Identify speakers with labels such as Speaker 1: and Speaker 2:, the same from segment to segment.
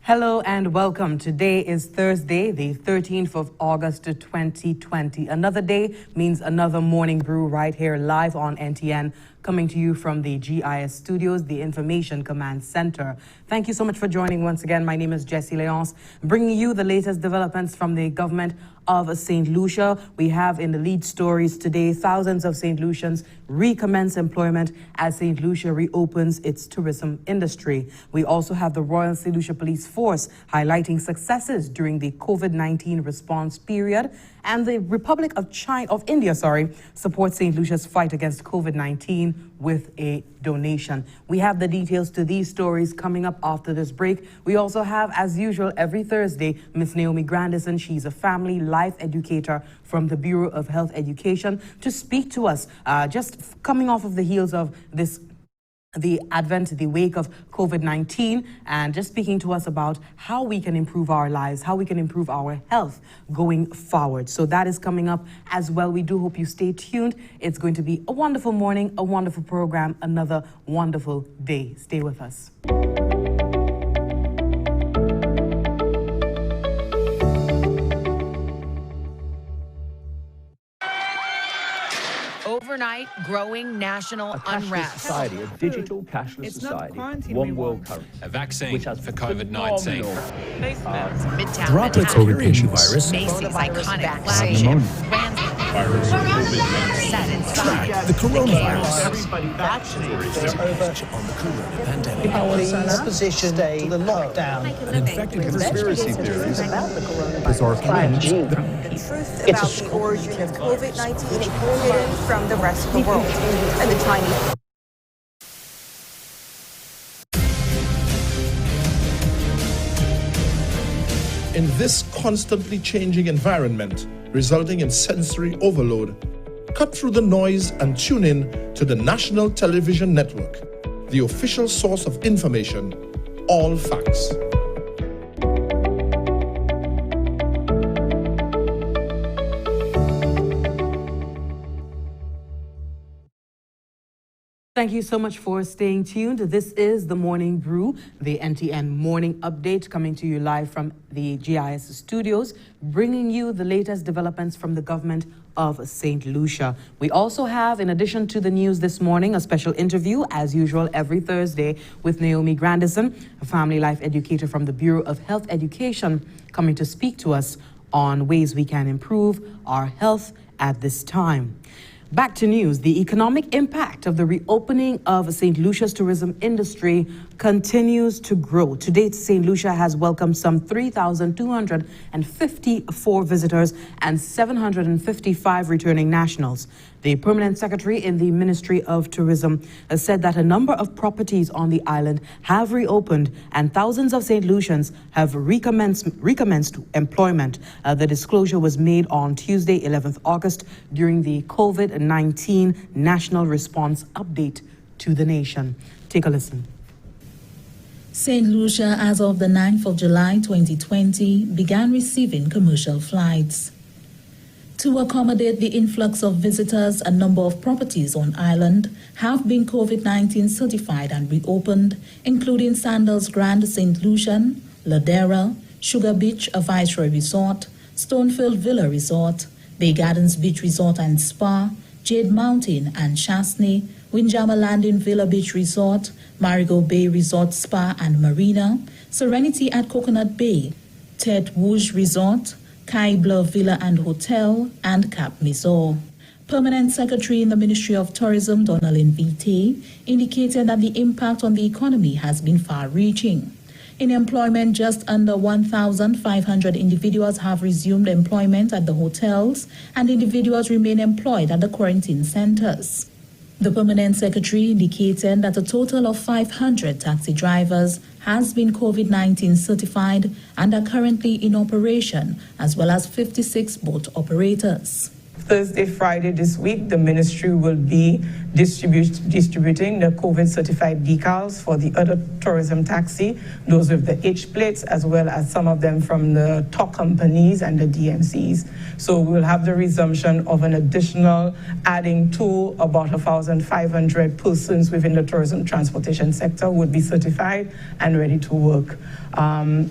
Speaker 1: Hello and welcome. Today is Thursday, the 13th of August 2020. Another day means another morning brew right here live on NTN, coming to you from the GIS studios, the Information Command Center. Thank you so much for joining once again. My name is Jessie Leonce, bringing you the latest developments from the government of St. Lucia. We have in the lead stories today, thousands of St. Lucians recommence employment as St. Lucia reopens its tourism industry. We also have the Royal St. Lucia Police Force highlighting successes during the COVID-19 response period, and the Republic of India supports St. Lucia's fight against COVID-19 with a donation. We have the details to these stories coming up after this break. We also have, as usual, every Thursday, Miss Naomi Grandison. She's a family life educator from the Bureau of Health Education to speak to us just coming off of the heels of the wake of COVID-19, and just speaking to us about how we can improve our lives, how we can improve our health going forward. So that is coming up as well. We do hope you stay tuned. It's going to be a wonderful morning, a wonderful program, another wonderful day. Stay with us.
Speaker 2: Overnight, growing national unrest.
Speaker 3: Society, a digital cashless society, one world currency.
Speaker 4: A vaccine for COVID-19.
Speaker 5: Droplets irrigation virus.
Speaker 2: Macy's iconic flagship.
Speaker 5: Track the coronavirus.
Speaker 6: Everybody vaccinated.
Speaker 5: On the corona pandemic.
Speaker 6: The opposition stay the lockdown.
Speaker 5: An infected
Speaker 6: Conspiracy theories about the coronavirus.
Speaker 5: bizarre claims.
Speaker 7: Truth about the origin of COVID-19 hidden from the rest of the world. And the Chinese.
Speaker 8: In this constantly changing environment, resulting in sensory overload, cut through the noise and tune in to the National Television Network, the official source of information, all facts.
Speaker 1: Thank you so much for staying tuned. This is the Morning Brew, the NTN Morning Update, coming to you live from the GIS studios, bringing you the latest developments from the government of St. Lucia. We also have, in addition to the news this morning, a special interview, as usual, every Thursday with Naomi Grandison, a family life educator from the Bureau of Health Education, coming to speak to us on ways we can improve our health at this time. Back to news. The economic impact of the reopening of St. Lucia's tourism industry continues to grow. To date, St. Lucia has welcomed some 3,254 visitors and 755 returning nationals. The permanent secretary in the Ministry of Tourism said that a number of properties on the island have reopened and thousands of St. Lucians have recommenced employment. The disclosure was made on Tuesday, 11th August, during the COVID-19 National Response Update to the nation. Take a listen.
Speaker 9: St. Lucia, as of the 9th of July 2020, began receiving commercial flights. To accommodate the influx of visitors, a number of properties on island have been COVID-19 certified and reopened, including Sandals Grand St. Lucian, Ladera, Sugar Beach, a Viceroy Resort, Stonefield Villa Resort, Bay Gardens Beach Resort and Spa, Jade Mountain and Chasney, Windjammer Landing Villa Beach Resort, Marigot Bay Resort Spa and Marina, Serenity at Coconut Bay, Tet Rouge Resort, Kai Blanc Villa and Hotel, and Cap Mizor. Permanent Secretary in the Ministry of Tourism, Donalyn Vitae, indicated that the impact on the economy has been far-reaching. In employment, just under 1,500 individuals have resumed employment at the hotels, and individuals remain employed at the quarantine centers. The Permanent Secretary indicated that a total of 500 taxi drivers has been COVID-19 certified and are currently in operation, as well as 56 boat operators.
Speaker 10: Thursday, Friday this week, the ministry will be distributing the COVID-certified decals for the other tourism taxi, those with the H plates, as well as some of them from the top companies and the DMCs. So we'll have the resumption of an additional adding to about 1,500 persons within the tourism transportation sector would be certified and ready to work.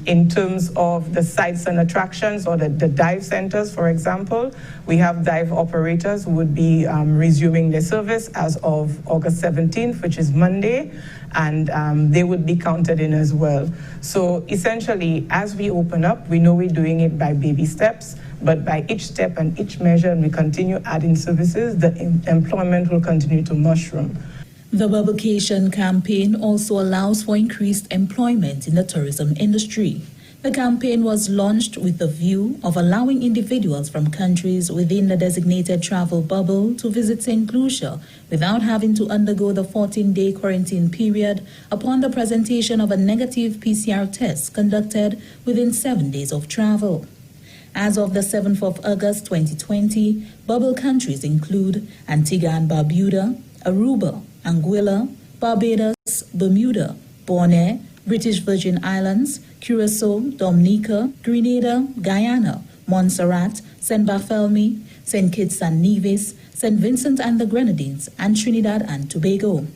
Speaker 10: In terms of the sites and attractions or the dive centers, for example, we have dive operators who would be resuming their service as of August 17th, which is Monday, and they would be counted in as well. So essentially, as we open up, we know we're doing it by baby steps, but by each step and each measure, and we continue adding services, the employment will continue to mushroom.
Speaker 9: The Bubblecation campaign also allows for increased employment in the tourism industry. The campaign was launched with the view of allowing individuals from countries within the designated travel bubble to visit St. Lucia without having to undergo the 14-day quarantine period upon the presentation of a negative PCR test conducted within 7 days of travel. As of the 7th of August 2020, bubble countries include Antigua and Barbuda, Aruba, Anguilla, Barbados, Bermuda, Bonaire, British Virgin Islands, Curacao, Dominica, Grenada, Guyana, Montserrat, St. Barthélemy, St. Kitts and Nevis, St. Vincent and the Grenadines, and Trinidad and Tobago.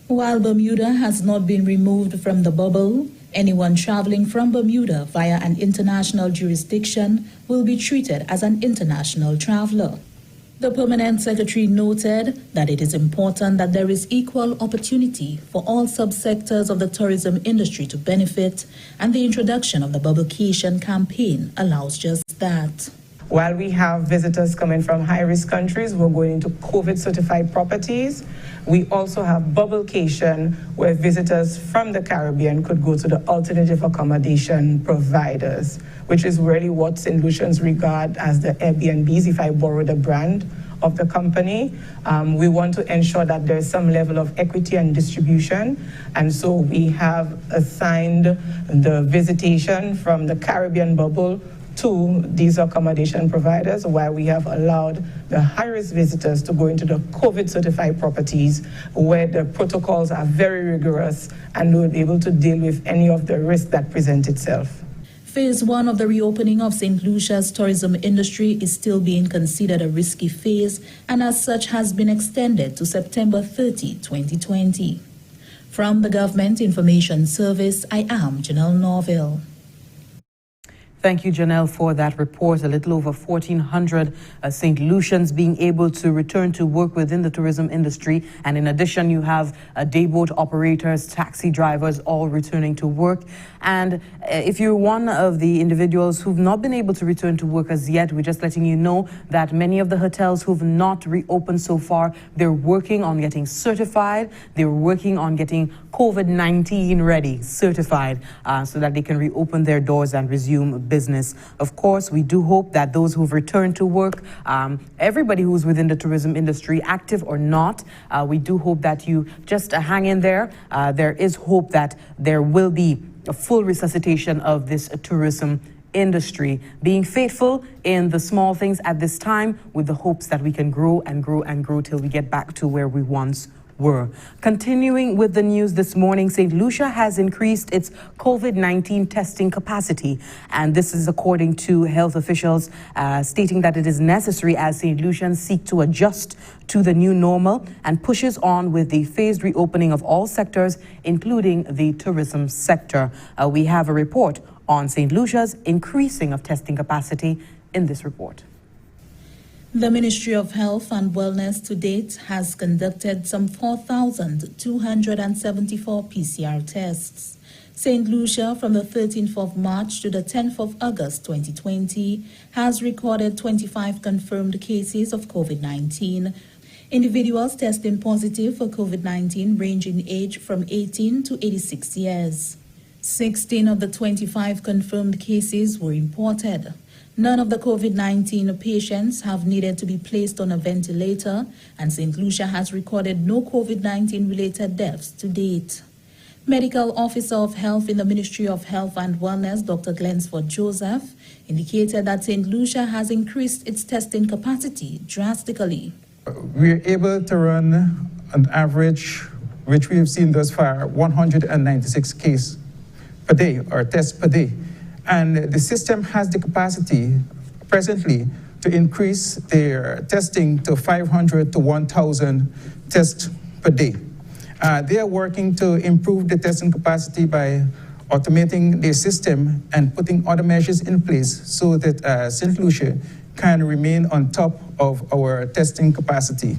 Speaker 9: While Bermuda has not been removed from the bubble, anyone traveling from Bermuda via an international jurisdiction will be treated as an international traveler. The Permanent Secretary noted that it is important that there is equal opportunity for all subsectors of the tourism industry to benefit, and the introduction of the Bubblecation campaign allows just that.
Speaker 10: While we have visitors coming from high-risk countries who are going into COVID-certified properties, we also have Bubblecation, where visitors from the Caribbean could go to the alternative accommodation providers, which is really what St. Lucians regard as the Airbnbs, if I borrow the brand of the company. We want to ensure that there's some level of equity and distribution, and so we have assigned the visitation from the Caribbean bubble to these accommodation providers, while we have allowed the high-risk visitors to go into the COVID-certified properties where the protocols are very rigorous and will be able to deal with any of the risk that presents itself.
Speaker 9: Phase 1 of the reopening of St. Lucia's tourism industry is still being considered a risky phase, and as such has been extended to September 30, 2020. From the Government Information Service, I am Janelle Norville.
Speaker 1: Thank you, Janelle, for that report. A little over 1,400 St. Lucians being able to return to work within the tourism industry. And in addition, you have dayboat operators, taxi drivers, all returning to work. And if you're one of the individuals who've not been able to return to work as yet, we're just letting you know that many of the hotels who've not reopened so far, they're working on getting certified. They're working on getting COVID-19 ready, certified, so that they can reopen their doors and resume business. Of course, we do hope that those who've returned to work, everybody who's within the tourism industry, active or not, we do hope that you just hang in there. There is hope that there will be a full resuscitation of this tourism industry, being faithful in the small things at this time with the hopes that we can grow and grow and grow till we get back to where we once were. Continuing with the news this morning, St. Lucia has increased its COVID-19 testing capacity, and this is according to health officials, stating that it is necessary as St. Lucians seek to adjust to the new normal and pushes on with the phased reopening of all sectors, including the tourism sector. We have a report on St. Lucia's increasing of testing capacity in this report.
Speaker 9: The Ministry of Health and Wellness to date has conducted some 4,274 PCR tests. St. Lucia, from the 13th of March to the 10th of August 2020, has recorded 25 confirmed cases of COVID-19. Individuals testing positive for COVID-19 range in age from 18 to 86 years. 16 of the 25 confirmed cases were imported. None of the COVID-19 patients have needed to be placed on a ventilator, and St. Lucia has recorded no COVID-19 related deaths to date. Medical Officer of Health in the Ministry of Health and Wellness, Dr. Glensford Joseph, indicated that St. Lucia has increased its testing capacity drastically.
Speaker 11: We're able to run an average, which we have seen thus far, 196 cases per day or tests per day. And the system has the capacity presently to increase their testing to 500 to 1,000 tests per day. They are working to improve the testing capacity by automating their system and putting other measures in place so that St. Lucia can remain on top of our testing capacity.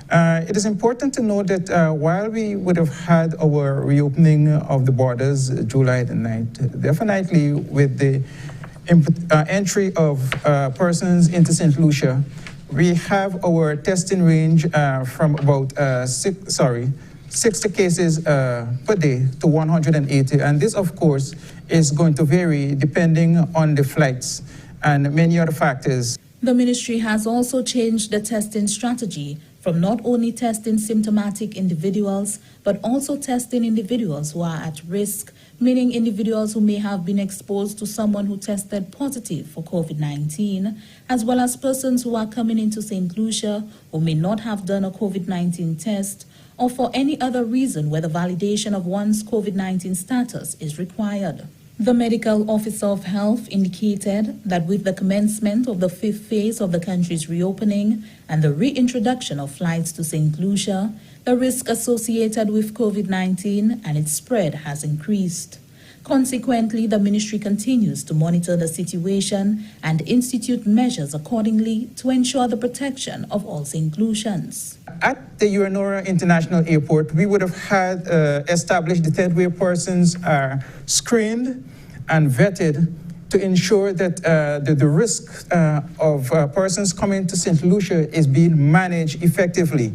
Speaker 11: It is important to note that while we would have had our reopening of the borders July the 9th, definitely with the entry of persons into St. Lucia, we have our testing range from about 60 cases per day to 180. And this, of course, is going to vary depending on the flights and many other factors.
Speaker 9: The ministry has also changed the testing strategy from not only testing symptomatic individuals, but also testing individuals who are at risk, meaning individuals who may have been exposed to someone who tested positive for COVID-19, as well as persons who are coming into St. Lucia who may not have done a COVID-19 test, or for any other reason where the validation of one's COVID-19 status is required. The medical officer of health indicated that with the commencement of the 5th phase of the country's reopening and the reintroduction of flights to St. Lucia, the risk associated with COVID-19 and its spread has increased. Consequently, the ministry continues to monitor the situation and institute measures accordingly to ensure the protection of all St. Lucians.
Speaker 11: At the Uranora International Airport, we would have had established the tent where persons are screened and vetted to ensure that the risk of persons coming to St. Lucia is being managed effectively.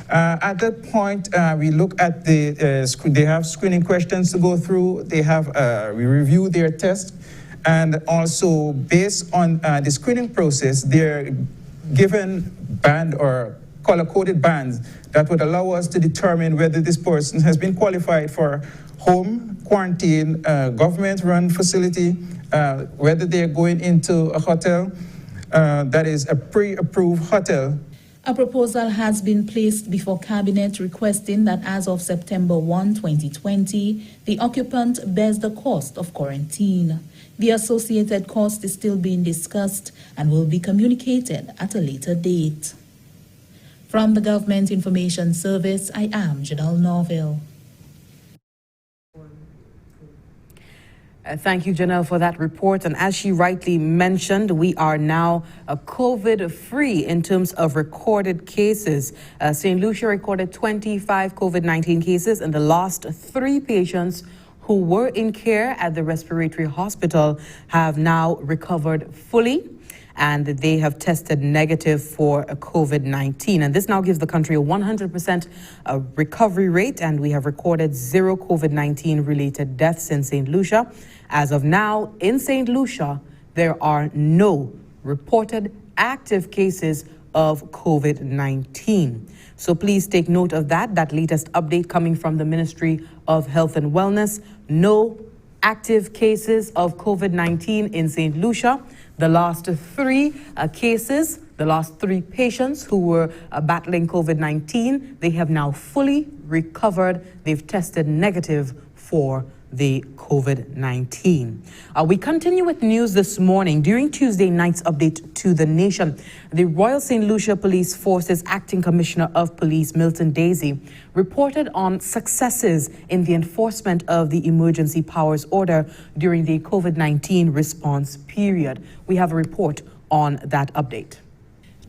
Speaker 11: At that point, we look at they have screening questions to go through, we review their test, and also based on the screening process, they're given band or color-coded bands that would allow us to determine whether this person has been qualified for home quarantine, government-run facility, whether they're going into a hotel that is a pre-approved hotel.
Speaker 9: A proposal has been placed before Cabinet requesting that as of September 1, 2020, the occupant bears the cost of quarantine. The associated cost is still being discussed and will be communicated at a later date. From the Government Information Service, I am Janelle Norville.
Speaker 1: Thank you, Janelle, for that report. And as she rightly mentioned, we are now COVID-free in terms of recorded cases. St. Lucia recorded 25 COVID-19 cases, and the last 3 patients who were in care at the respiratory hospital have now recovered fully, and they have tested negative for COVID-19. And this now gives the country a 100% recovery rate, and we have recorded 0 COVID-19 related deaths in St. Lucia. As of now, in St. Lucia, there are no reported active cases of COVID-19. So please take note of that latest update coming from the Ministry of Health and Wellness. No active cases of COVID-19 in St. Lucia. The last 3 cases, the last 3 patients who were battling COVID-19, they have now fully recovered. They've tested negative for the COVID-19. We continue with news this morning. During Tuesday night's update to the nation, the Royal St. Lucia Police Force's Acting Commissioner of Police, Milton Daisy, reported on successes in the enforcement of the emergency powers order during the COVID-19 response period. We have a report on that update.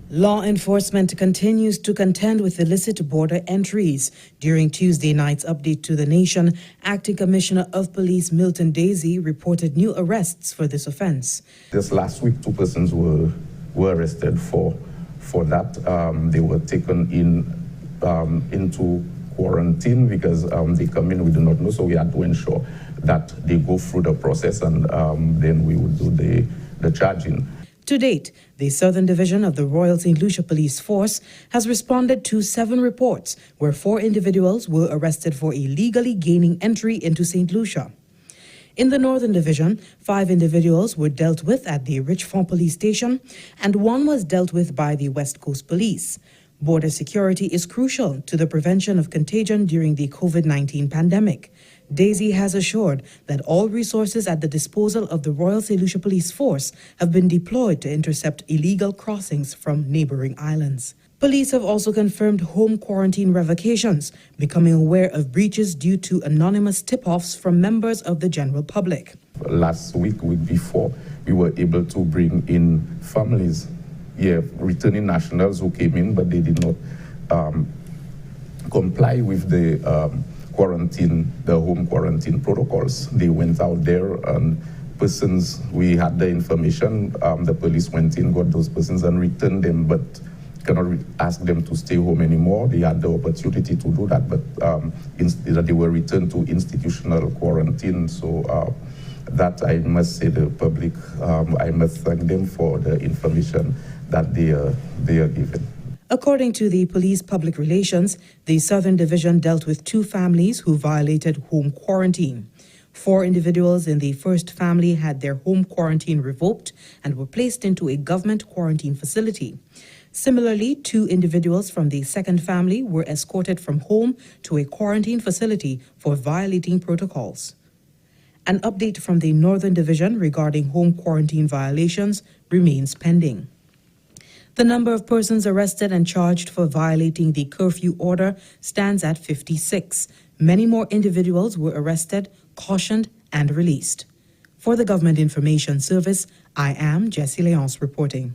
Speaker 1: Law enforcement continues to contend with illicit border entries. During Tuesday night's update to the nation, Acting Commissioner of Police Milton Daisy reported new arrests for this offense.
Speaker 12: This last week, 2 persons were arrested for that. They were taken into quarantine because they come in, we do not know, so we had to ensure that they go through the process, and then we would do the charging.
Speaker 1: To date, the Southern Division of the Royal St. Lucia Police Force has responded to 7 reports where 4 individuals were arrested for illegally gaining entry into St. Lucia. In the Northern Division, 5 individuals were dealt with at the Richfont Police Station, and 1 was dealt with by the West Coast Police. Border security is crucial to the prevention of contagion during the COVID-19 pandemic. Daisy has assured that all resources at the disposal of the Royal St. Lucia Police Force have been deployed to intercept illegal crossings from neighboring islands. Police have also confirmed home quarantine revocations, becoming aware of breaches due to anonymous tip-offs from members of the general public.
Speaker 12: Last week before, we were able to bring in families, returning nationals who came in, but they did not comply with the home quarantine protocols. They went out there and persons, we had the information, the police went in, got those persons and returned them, but cannot ask them to stay home anymore. They had the opportunity to do that, but they were returned to institutional quarantine. So that I must say the public, I must thank them for the information that they are given.
Speaker 1: According to the police public relations, the Southern Division dealt with 2 families who violated home quarantine. 4 individuals in the first family had their home quarantine revoked and were placed into a government quarantine facility. Similarly, 2 individuals from the second family were escorted from home to a quarantine facility for violating protocols. An update from the Northern Division regarding home quarantine violations remains pending. The number of persons arrested and charged for violating the curfew order stands at 56. Many more individuals were arrested, cautioned, and released. For the Government Information Service, I am Jessie Leonce reporting.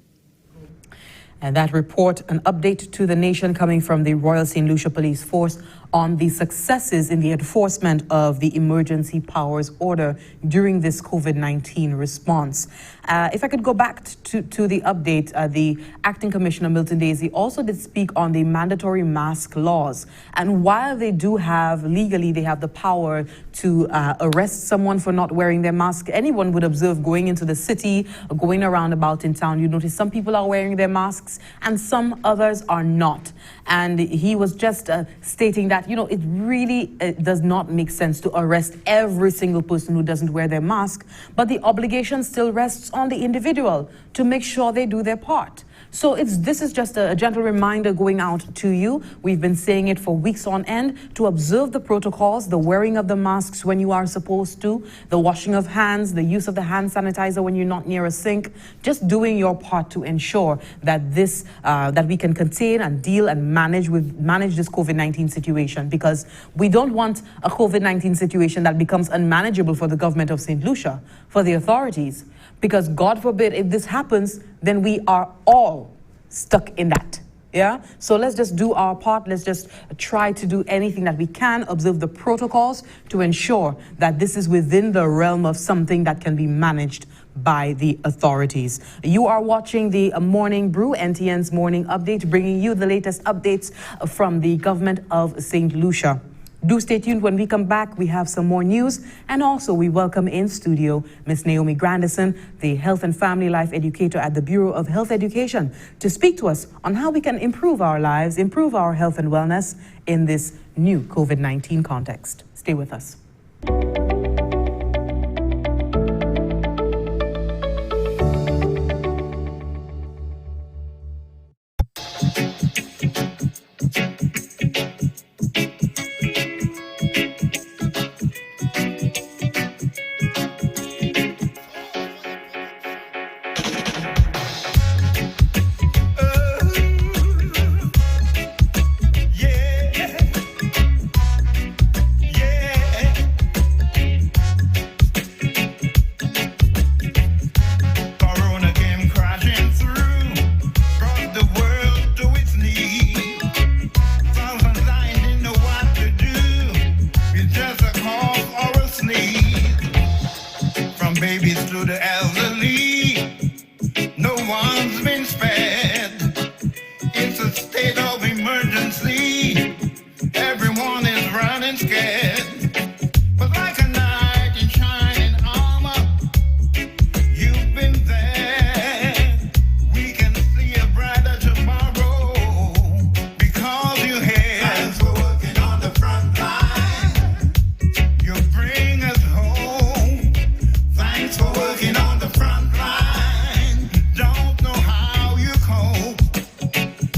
Speaker 1: And that report, an update to the nation coming from the Royal St. Lucia Police Force on the successes in the enforcement of the emergency powers order during this COVID-19 response. If I could go back to the update, the Acting Commissioner Milton Daisy also did speak on the mandatory mask laws. And while they do have, legally, they have the power to arrest someone for not wearing their mask, anyone would observe going into the city, or going around about in town, you notice some people are wearing their masks and some others are not. And he was just stating that, you know, it really does not make sense to arrest every single person who doesn't wear their mask, but the obligation still rests on the individual to make sure they do their part. So this is just a gentle reminder going out to you. We've been saying it for weeks on end, to observe the protocols, the wearing of the masks when you are supposed to, the washing of hands, the use of the hand sanitizer when you're not near a sink, just doing your part to ensure that that we can contain and deal and manage this COVID-19 situation, because we don't want a COVID-19 situation that becomes unmanageable for the government of St. Lucia, for the authorities. Because God forbid, if this happens, then we are all stuck in that. Yeah? So let's just do our part. Let's just try to do anything that we can, observe the protocols to ensure that this is within the realm of something that can be managed by the authorities. You are watching the Morning Brew, NTN's Morning Update, bringing you the latest updates from the government of St. Lucia. Do stay tuned. When we come back, we have some more news. And also, we welcome in studio Ms. Naomi Grandison, the Health and Family Life Educator at the Bureau of Health Education, to speak to us on how we can improve our lives, improve our health and wellness in this new COVID-19 context. Stay with us.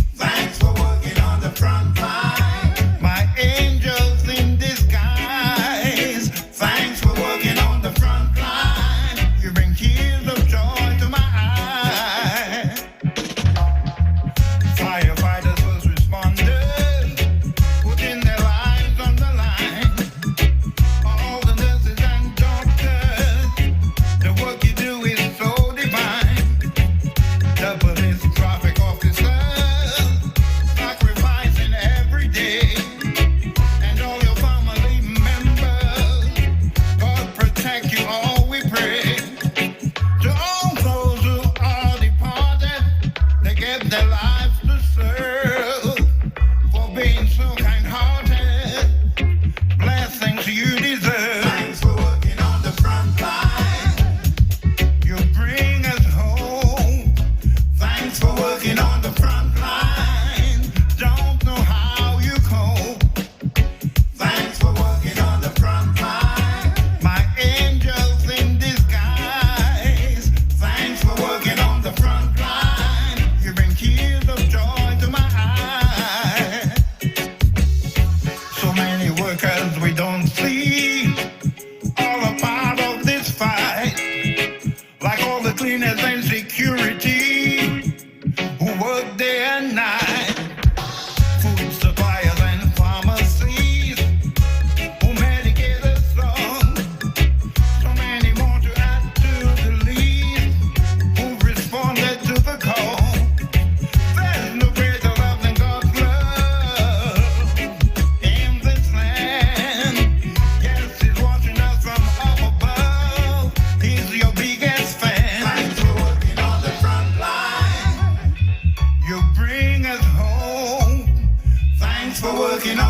Speaker 13: Thanks for working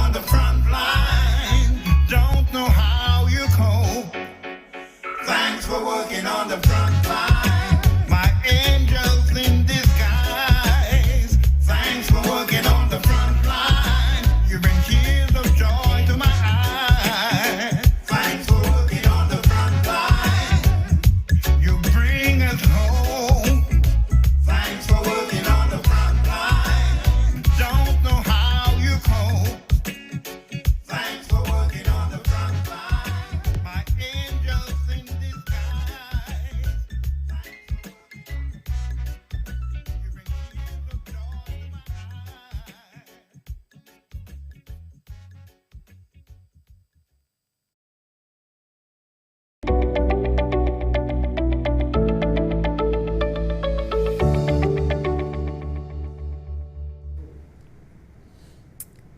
Speaker 13: on the front line. Don't know how you cope. Thanks for working on the front line. My angels in disguise. Thanks for working on the front line. You bring tears of joy to my eyes. Thanks for working on the front line. You bring us home. Thanks for working on the front line. Don't know how you cope. Thanks for working on the front line. My angels in disguise.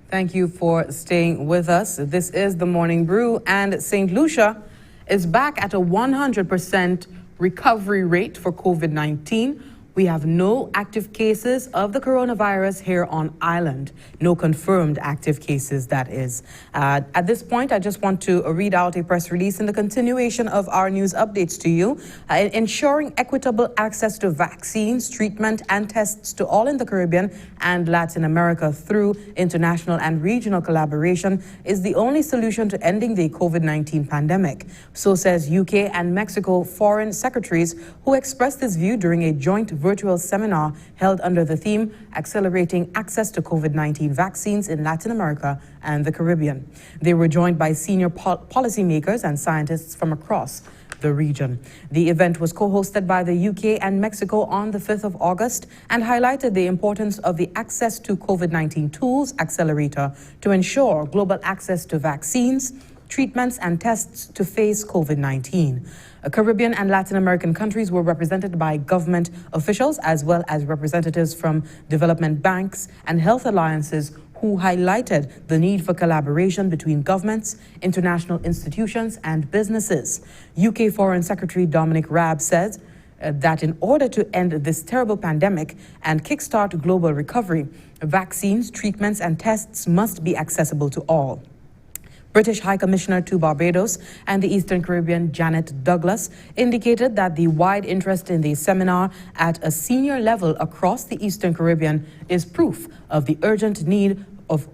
Speaker 1: Thank you for staying with us. This is the Morning Brew, and St. Lucia is back at a 100% recovery rate for COVID-19. We have no active cases of the coronavirus here on island. No confirmed active cases, that is. At this point, I just want to read out a press release in the continuation of our news updates to you. Ensuring equitable access to vaccines, treatment, and tests to all in the Caribbean and Latin America through international and regional collaboration is the only solution to ending the COVID-19 pandemic. So says UK and Mexico foreign secretaries, who expressed this view during a joint virtual seminar held under the theme Accelerating Access to COVID-19 Vaccines in Latin America and the Caribbean. They were joined by senior policymakers and scientists from across the region. The event was co-hosted by the UK and Mexico on the 5th of August and highlighted the importance of the Access to COVID-19 Tools Accelerator to ensure global access to vaccines, treatments, and tests to face COVID-19. Caribbean and Latin American countries were represented by government officials as well as representatives from development banks and health alliances who highlighted the need for collaboration between governments, international institutions, and businesses. UK Foreign Secretary Dominic Raab said that in order to end this terrible pandemic and kickstart global recovery, vaccines, treatments, and tests must be accessible to all. British High Commissioner to Barbados and the Eastern Caribbean, Janet Douglas, indicated that the wide interest in the seminar at a senior level across the Eastern Caribbean is proof of the urgent need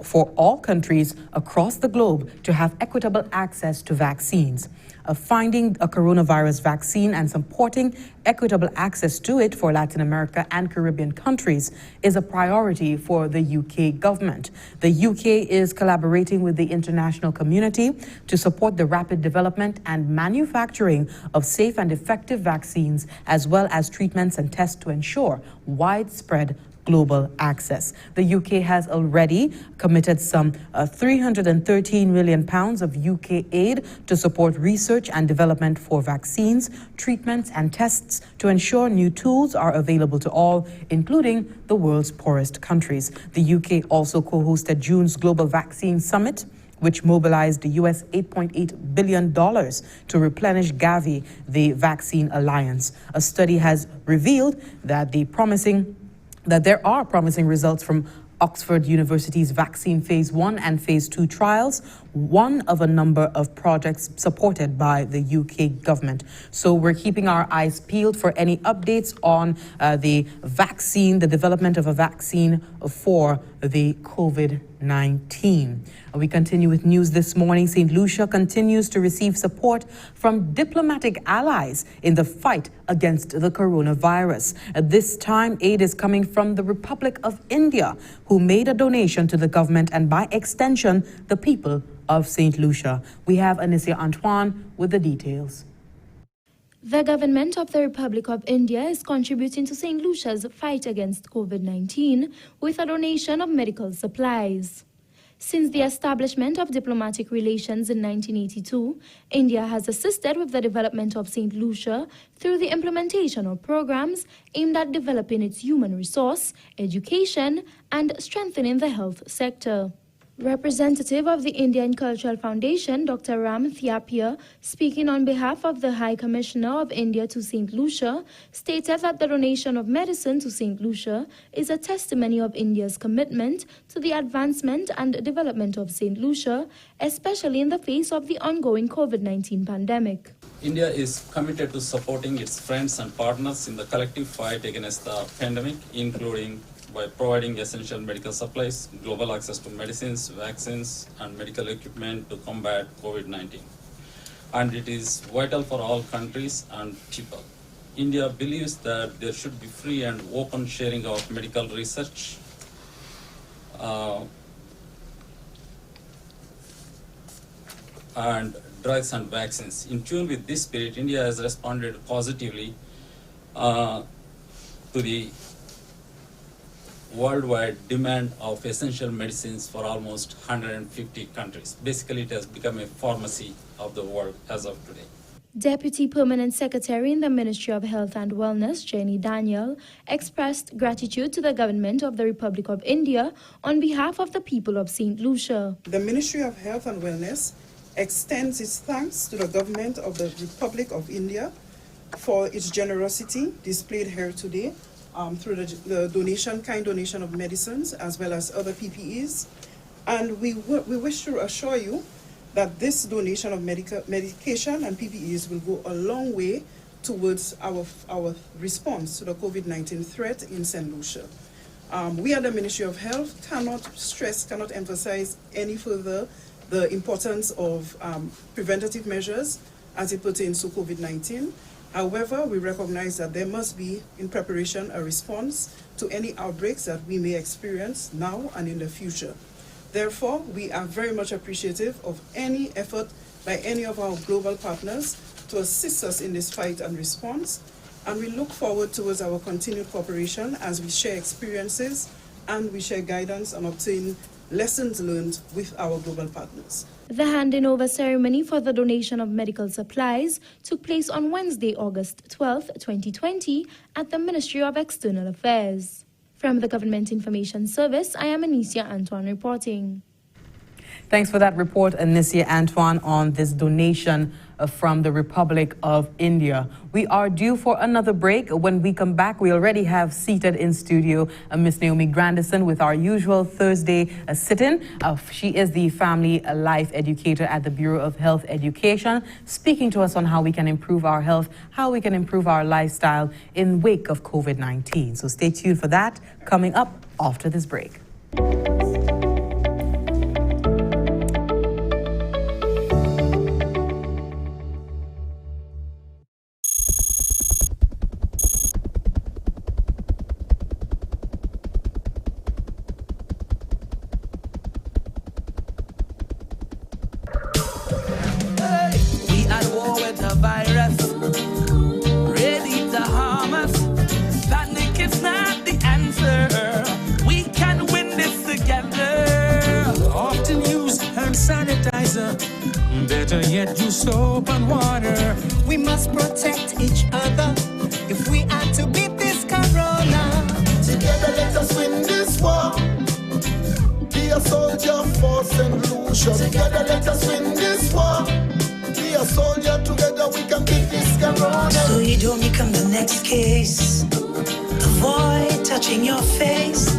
Speaker 1: for all countries across the globe to have equitable access to vaccines. Finding a coronavirus vaccine and supporting equitable access to it for Latin America and Caribbean countries is a priority for the UK government. The UK is collaborating with the international community to support the rapid development and manufacturing of safe and effective vaccines, as well as treatments and tests to ensure widespread global access. The UK has already committed some £313 million of UK aid to support research and development for vaccines, treatments, and tests to ensure new tools are available to all, including the world's poorest countries. The UK also co-hosted June's Global Vaccine Summit, which mobilized US $8.8 billion to replenish Gavi, the vaccine alliance. A study has revealed that there are promising results from Oxford University's vaccine phase 1 and phase 2 trials, one of a number of projects supported by the UK government. So we're keeping our eyes peeled for any updates on the vaccine, the development of a vaccine for the COVID-19. We continue with news this morning. St. Lucia continues to receive support from diplomatic allies in the fight against the coronavirus. This time, aid is coming from the Republic of India, who made a donation to the government and, by extension, the people of St. Lucia. We have Anicia Antoine with the details.
Speaker 14: The government of the Republic of India is contributing to St. Lucia's fight against COVID-19 with a donation of medical supplies. Since the establishment of diplomatic relations in 1982, India has assisted with the development of St. Lucia through the implementation of programs aimed at developing its human resource, education, and strengthening the health sector. Representative of the Indian Cultural Foundation, Dr. Ram Thiapia, speaking on behalf of the High Commissioner of India to St. Lucia, stated that the donation of medicine to St. Lucia is a testimony of India's commitment to the advancement and development of St. Lucia, especially in the face of the ongoing COVID-19 pandemic.
Speaker 15: India is committed to supporting its friends and partners in the collective fight against the pandemic, including by providing essential medical supplies, global access to medicines, vaccines, and medical equipment to combat COVID-19. And it is vital for all countries and people. India believes that there should be free and open sharing of medical research, and drugs and vaccines. In tune with this spirit, India has responded positively to the worldwide demand of essential medicines for almost 150 countries. Basically, it has become a pharmacy of the world as of today.
Speaker 14: Deputy Permanent Secretary in the Ministry of Health and Wellness, Jenny Daniel, expressed gratitude to the government of the Republic of India on behalf of the people of St. Lucia.
Speaker 16: The Ministry of Health and Wellness extends its thanks to the government of the Republic of India for its generosity displayed here today through the kind donation of medicines as well as other PPEs. And we wish to assure you that this donation of medication and PPEs will go a long way towards our response to the COVID-19 threat in St. Lucia. We at the Ministry of Health cannot emphasize any further the importance of preventative measures as it pertains to COVID-19. However, we recognize that there must be, in preparation, a response to any outbreaks that we may experience now and in the future. Therefore, we are very much appreciative of any effort by any of our global partners to assist us in this fight and response, and we look forward towards our continued cooperation as we share experiences and we share guidance and obtain lessons learned with our global partners.
Speaker 14: The handing-over ceremony for the donation of medical supplies took place on Wednesday, August 12, 2020, at the Ministry of External Affairs. From the Government Information Service, I am Anicia Antoine reporting.
Speaker 1: Thanks for that report, Anicia Antoine, on this donation from the Republic of India. We are due for another break. When we come back, we already have seated in studio Miss Naomi Grandison with our usual Thursday sit-in. She is the Family Life Educator at the Bureau of Health Education, speaking to us on how we can improve our health, how we can improve our lifestyle in wake of COVID-19. So stay tuned for that, coming up after this break.
Speaker 17: Better yet, use soap and water.
Speaker 18: We must protect each other if we are to beat this corona.
Speaker 13: Together let us win this war. Be a soldier for St. Lucia. Together let us win this war. Be a soldier, together we can beat this corona.
Speaker 18: So you don't become the next case. Avoid touching your face.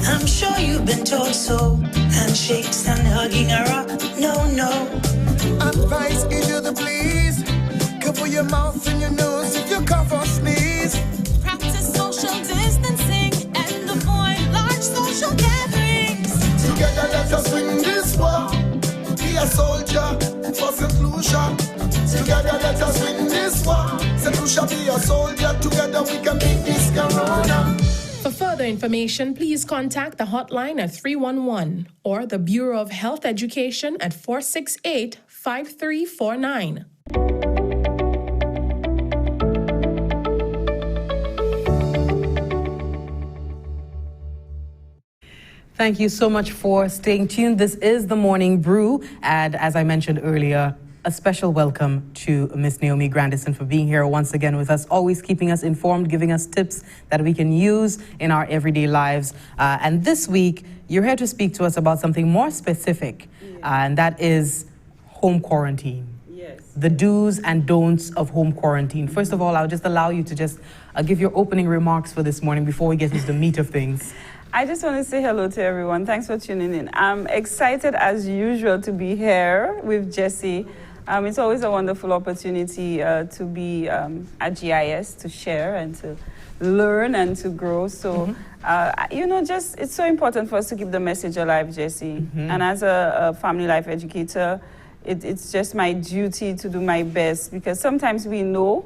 Speaker 18: I'm sure you've been told so. Handshakes and hugging are up. No, no.
Speaker 13: Advice give you the please. Cover your mouth and your nose if you cough or sneeze.
Speaker 19: Practice social distancing and avoid large social gatherings.
Speaker 13: Together let us win this war. Be a soldier for St. Lucia. Together let us win this war. St. Lucia, be a soldier. Together we can beat this corona.
Speaker 20: For further information, please contact the hotline at 311 or the Bureau of Health Education at 468-5349.
Speaker 1: Thank you so much for staying tuned. This is the Morning Brew, and as I mentioned earlier, a special welcome to Miss Naomi Grandison for being here once again with us, always keeping us informed, giving us tips that we can use in our everyday lives. And this week, you're here to speak to us about something more specific, and that is home quarantine.
Speaker 21: Yes.
Speaker 1: The do's and don'ts of home quarantine. First of all, I'll just allow you to just give your opening remarks for this morning before we get into the meat of things.
Speaker 21: I just want to say hello to everyone. Thanks for tuning in. I'm excited as usual to be here with Jesse. It's always a wonderful opportunity to be at GIS, to share and to learn and to grow. So, just it's so important for us to keep the message alive, Jesse. And as a family life educator, it's just my duty to do my best, because sometimes we know,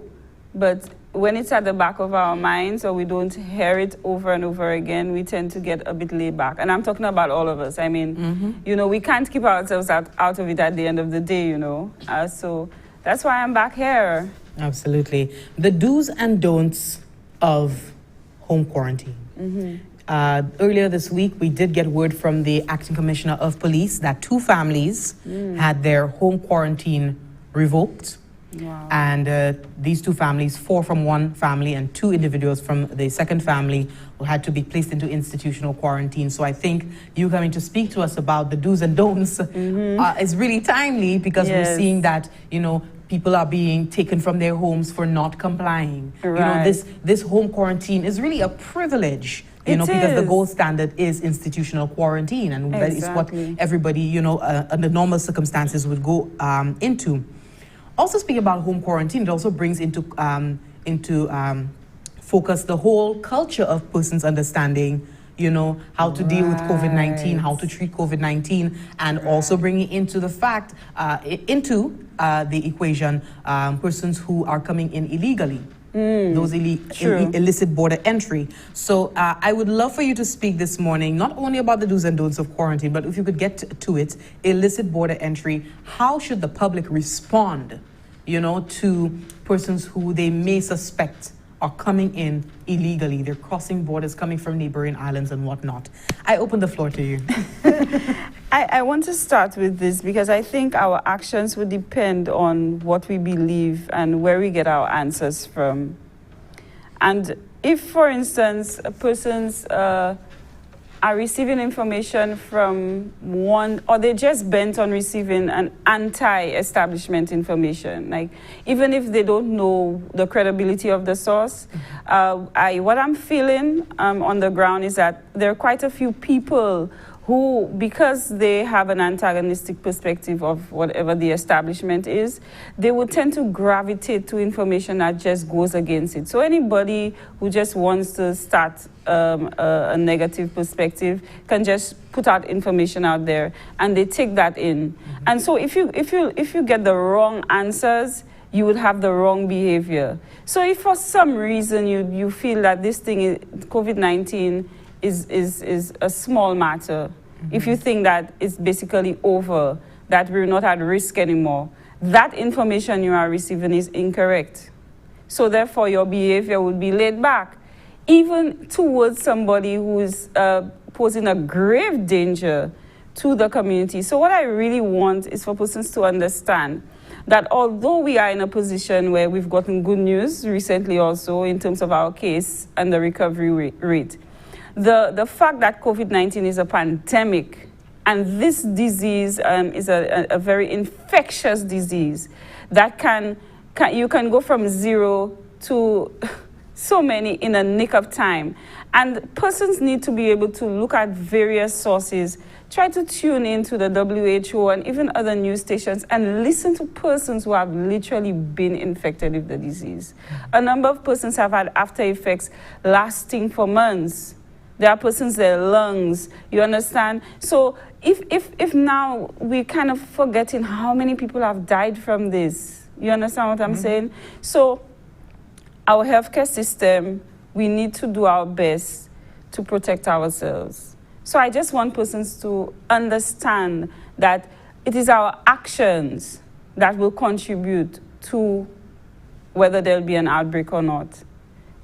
Speaker 21: but when it's at the back of our minds or we don't hear it over and over again, we tend to get a bit laid back. And I'm talking about all of us. I mean, we can't keep ourselves out of it at the end of the day, So that's why I'm back here.
Speaker 1: Absolutely. The do's and don'ts of home quarantine. Earlier this week, we did get word from the acting commissioner of police that 2 families had their home quarantine revoked.
Speaker 21: Wow.
Speaker 1: And these 2 families, 4 from one family and 2 individuals from the second family, had to be placed into institutional quarantine. So I think you coming to speak to us about the do's and don'ts is really timely, because we're seeing that, people are being taken from their homes for not complying.
Speaker 21: Right.
Speaker 1: This home quarantine is really a privilege. Because the gold standard is institutional quarantine, and that is what everybody, under normal circumstances would go into. Also, speaking about home quarantine, it also brings into focus the whole culture of persons understanding, how to deal with COVID-19, how to treat COVID-19, and also bringing into the fact, the equation, persons who are coming in illegally. Those illicit border entry. So I would love for you to speak this morning, not only about the do's and don'ts of quarantine, but if you could get to it, illicit border entry. How should the public respond, to persons who they may suspect are coming in illegally? They're crossing borders, coming from neighboring islands and whatnot. I open the floor to you.
Speaker 21: I want to start with this because I think our actions will depend on what we believe and where we get our answers from. And if, for instance, persons are receiving information from one, or they're just bent on receiving an anti-establishment information, like even if they don't know the credibility of the source, what I'm feeling on the ground is that there are quite a few people who, because they have an antagonistic perspective of whatever the establishment is, they would tend to gravitate to information that just goes against it. So anybody who just wants to start a negative perspective can just put out information out there, and they take that in. And so if you get the wrong answers, you would have the wrong behavior. So if for some reason you feel that this thing, COVID-19, is a small matter, if you think that it's basically over, that we're not at risk anymore, that information you are receiving is incorrect. So therefore, your behavior would be laid back, even towards somebody who is posing a grave danger to the community. So what I really want is for persons to understand that although we are in a position where we've gotten good news recently also in terms of our case and the recovery rate, the fact that COVID-19 is a pandemic, and this disease is a very infectious disease that you can go from 0 to so many in a nick of time. And persons need to be able to look at various sources, try to tune into the WHO and even other news stations and listen to persons who have literally been infected with the disease. A number of persons have had after effects lasting for months. There are persons, their lungs, you understand? So if now we're kind of forgetting how many people have died from this, you understand what I'm saying? So our healthcare system, we need to do our best to protect ourselves. So I just want persons to understand that it is our actions that will contribute to whether there'll be an outbreak or not.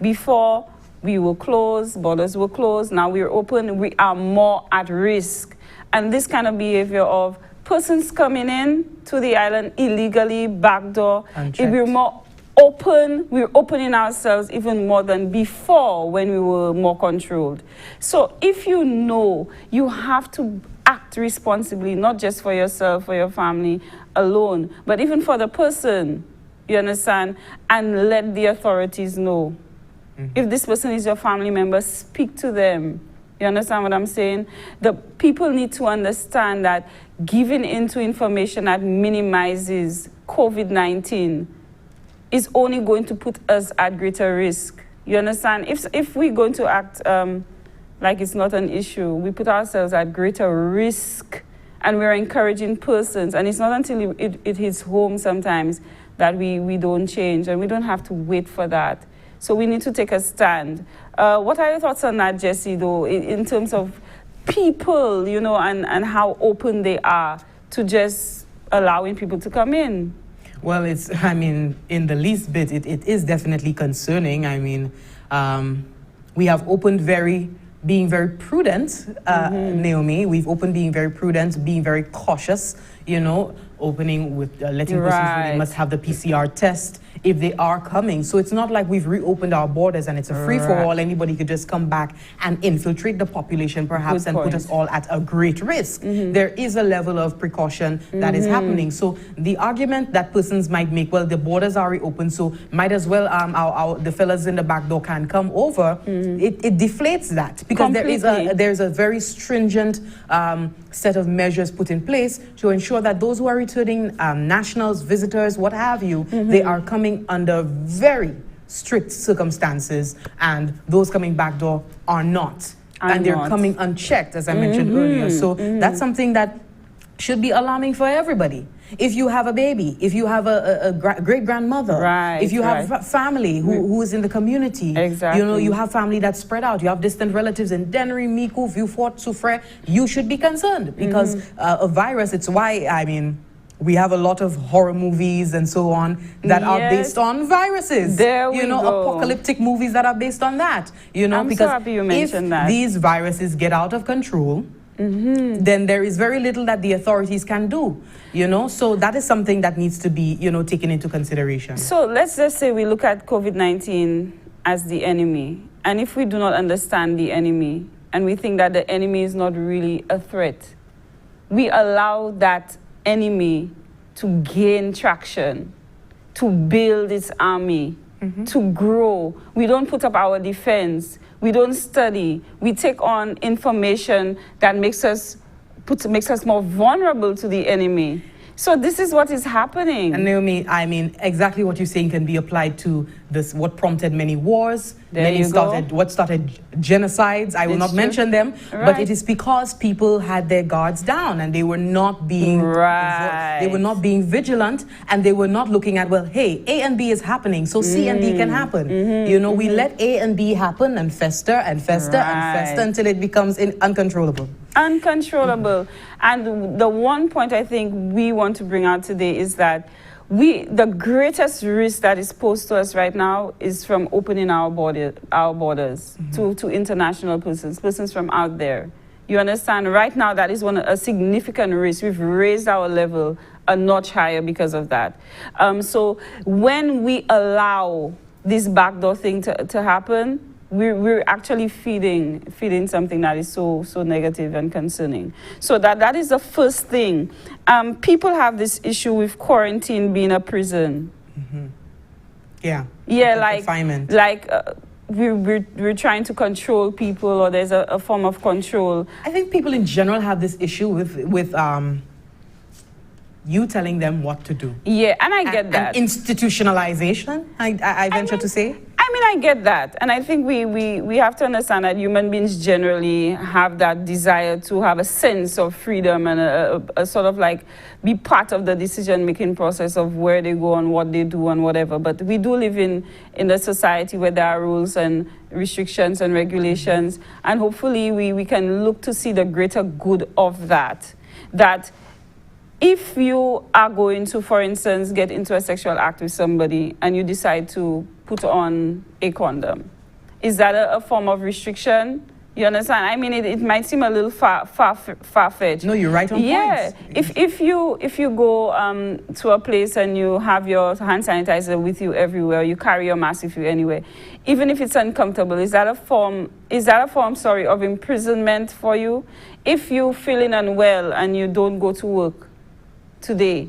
Speaker 21: Before, we were closed, borders were closed, now we're open, we are more at risk. And this kind of behavior of persons coming in to the island illegally, backdoor,
Speaker 1: Unchecked.
Speaker 21: if we're more open, we're opening ourselves even more than before when we were more controlled. So if you know, you have to act responsibly, not just for yourself, for your family alone, but even for the person, you understand, and let the authorities know. If this person is your family member, speak to them. You understand what I'm saying? The people need to understand that giving into information that minimizes COVID-19 is only going to put us at greater risk. You understand? If we're going to act like it's not an issue, we put ourselves at greater risk, and we're encouraging persons. And it's not until it hits home sometimes that we don't change, and we don't have to wait for that. So we need to take a stand. What are your thoughts on that, Jesse, though, in terms of people, you know, and how open they are to just allowing people to come in?
Speaker 1: Well, it's, I mean, in the least bit, it is definitely concerning. I mean, we have opened being very prudent, Naomi. We've opened being very prudent, being very cautious, you know, opening with letting persons know they must have the PCR test if they are coming. So it's not like we've reopened our borders and it's a free-for-all. Anybody could just come back and infiltrate the population perhaps and put us all at a great risk. There is a level of precaution that is happening. So the argument that persons might make, well, the borders are reopened, so might as well the fellas in the back door can come over, it deflates that, because there's a very stringent set of measures put in place to ensure that those who are returning, nationals, visitors, what have you, they are coming under very strict circumstances, and those coming backdoor are not. And they're coming unchecked, as I mentioned earlier. So that's something that should be alarming for everybody. If you have a baby, if you have a great-grandmother, if you have family who is in the community, you know, you have family that's spread out, you have distant relatives in Dennery, Mico, Vieux Fort, Soufrière, you should be concerned, because a virus, it's why, I mean, we have a lot of horror movies and so on that are based on viruses. You know, apocalyptic movies that are based on that. You know, because
Speaker 21: so happy you mentioned
Speaker 1: if these viruses get out of control, then there is very little that the authorities can do, you know. So that is something that needs to be, you know, taken into consideration.
Speaker 21: So let's just say we look at COVID-19 as the enemy. And if we do not understand the enemy, and we think that the enemy is not really a threat, we allow that enemy to gain traction, to build its army, to grow. We don't put up our defense. We don't study. We take on information that makes us more vulnerable to the enemy. So this is what is happening.
Speaker 1: And Naomi, I mean, exactly what you're saying can be applied to this, what prompted many wars. What started genocides. I will not mention them, but it is because people had their guards down and they were not being they were not being vigilant, and they were not looking at, well, hey, A and B is happening, so C and D can happen. You know, we let A and B happen and fester and fester and fester until it becomes uncontrollable.
Speaker 21: Uncontrollable. And the one point I think we want to bring out today is that the greatest risk that is posed to us right now is from opening our borders to international persons from out there. You understand? Right now, that is a significant risk. We've raised our level a notch higher because of that. So when we allow this backdoor thing to happen, we're actually feeding something that is so negative and concerning. So that is the first thing. People have this issue with quarantine being a prison. We're trying to control people, or there's a form of control.
Speaker 1: I think people in general have this issue with you telling them what to do.
Speaker 21: Yeah, and I get that.
Speaker 1: And institutionalization, I venture to say.
Speaker 21: I mean, I get that. And I think we have to understand that human beings generally have that desire to have a sense of freedom and a sort of like be part of the decision-making process of where they go and what they do and whatever. But we do live in a society where there are rules and restrictions and regulations. And hopefully we can look to see the greater good of that. That if you are going to, for instance, get into a sexual act with somebody and you decide to put on a condom, is that a form of restriction? You understand? I mean, it might seem a little far-fetched.
Speaker 1: No, you're right on
Speaker 21: points. If you go to a place and you have your hand sanitizer with you everywhere, you carry your mask with you anywhere, even if it's uncomfortable, is that a form of imprisonment for you? If you're feeling unwell and you don't go to work today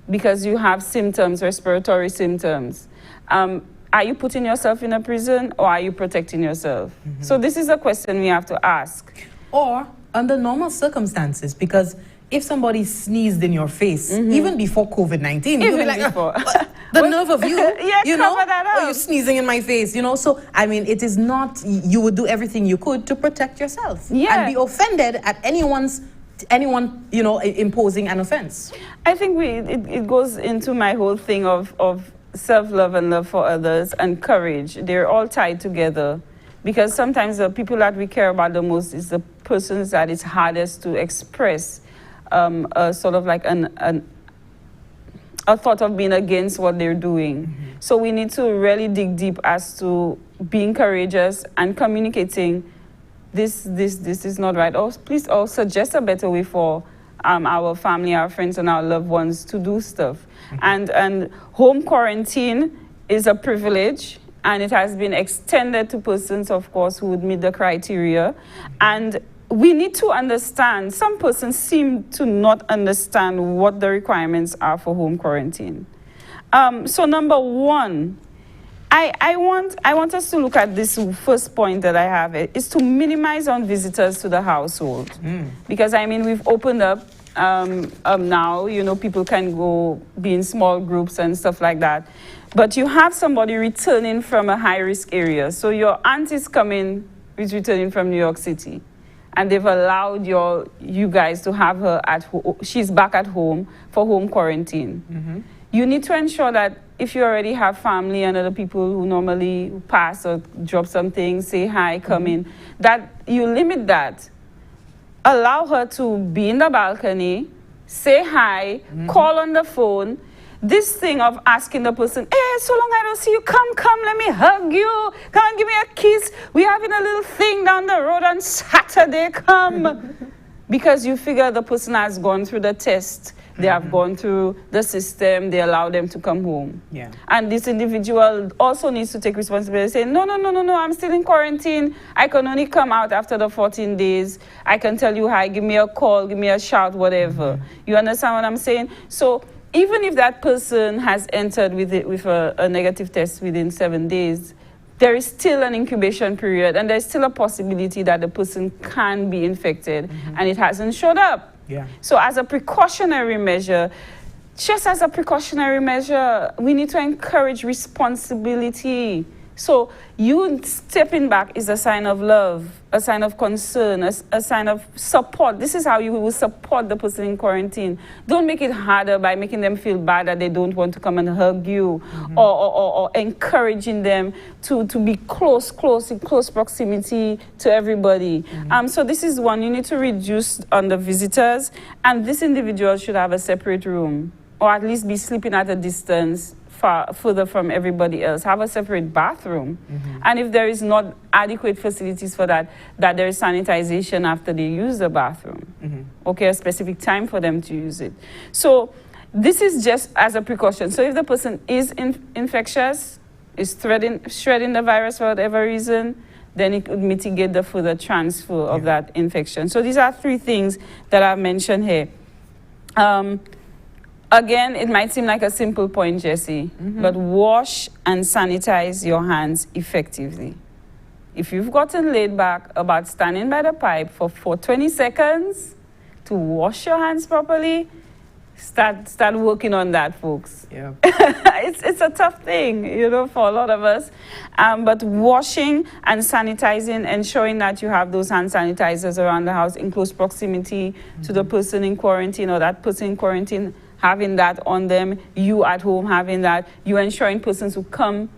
Speaker 21: because you have symptoms, respiratory symptoms, are you putting yourself in a prison or are you protecting yourself? So this is a question we have to ask.
Speaker 1: Or under normal circumstances, because if somebody sneezed in your face, even before COVID-19, you'll be like, the nerve of you, you know, or you sneezing in my face, you know. So, I mean, it is not, you would do everything you could to protect yourself and be offended at anyone, you know, imposing an offense.
Speaker 21: I think it goes into my whole thing of self-love and love for others and courage. They're all tied together, because sometimes the people that we care about the most is the persons that it's hardest to express a sort of like a thought of being against what they're doing. So we need to really dig deep as to being courageous and communicating this is not right. Or please suggest a better way for our family, our friends, and our loved ones to do stuff. And home quarantine is a privilege, and it has been extended to persons, of course, who would meet the criteria. And we need to understand, some persons seem to not understand what the requirements are for home quarantine. So number one, I want us to look at this first point that I have, is to minimize on visitors to the household. Because, I mean, we've opened up now, you know, people can go be in small groups and stuff like that. But you have somebody returning from a high-risk area. So your aunt is returning from New York City, and they've allowed you guys to have her at home. She's back at home for home quarantine. You need to ensure that if you already have family and other people who normally pass or drop something, say hi, come in, that you limit that. Allow her to be in the balcony, say hi, call on the phone. This thing of asking the person, hey, so long I don't see you, come, let me hug you, come and give me a kiss. We're having a little thing down the road on Saturday, come. Because you figure the person has gone through the test, they have gone through the system, they allow them to come home. And this individual also needs to take responsibility, say, no, I'm still in quarantine. I can only come out after the 14 days. I can tell you hi, give me a call, give me a shout, whatever. You understand what I'm saying? So even if that person has entered with a negative test within 7 days, there is still an incubation period, and there's still a possibility that the person can be infected, and it hasn't showed up. So as a precautionary measure, we need to encourage responsibility. So you stepping back is a sign of love, a sign of concern, a sign of support. This is how you will support the person in quarantine. Don't make it harder by making them feel bad that they don't want to come and hug you, or encouraging them to be in close proximity to everybody. So this is one. You need to reduce on the visitors, and this individual should have a separate room, or at least be sleeping at a distance further from everybody else. Have a separate bathroom. And if there is not adequate facilities for that there is sanitization after they use the bathroom. Okay, a specific time for them to use it. So this is just as a precaution. So if the person is infectious, is shredding the virus for whatever reason, then it could mitigate the further transfer of that infection. So these are 3 things that I've mentioned here. Again, it might seem like a simple point, Jesse, but wash and sanitize your hands effectively. If you've gotten laid back about standing by the pipe for 20 seconds to wash your hands properly, start working on that, folks. It's a tough thing, you know, for a lot of us. But washing and sanitizing, ensuring that you have those hand sanitizers around the house in close proximity to the person in quarantine, or that person in quarantine having that on them, you at home having that, you ensuring persons who come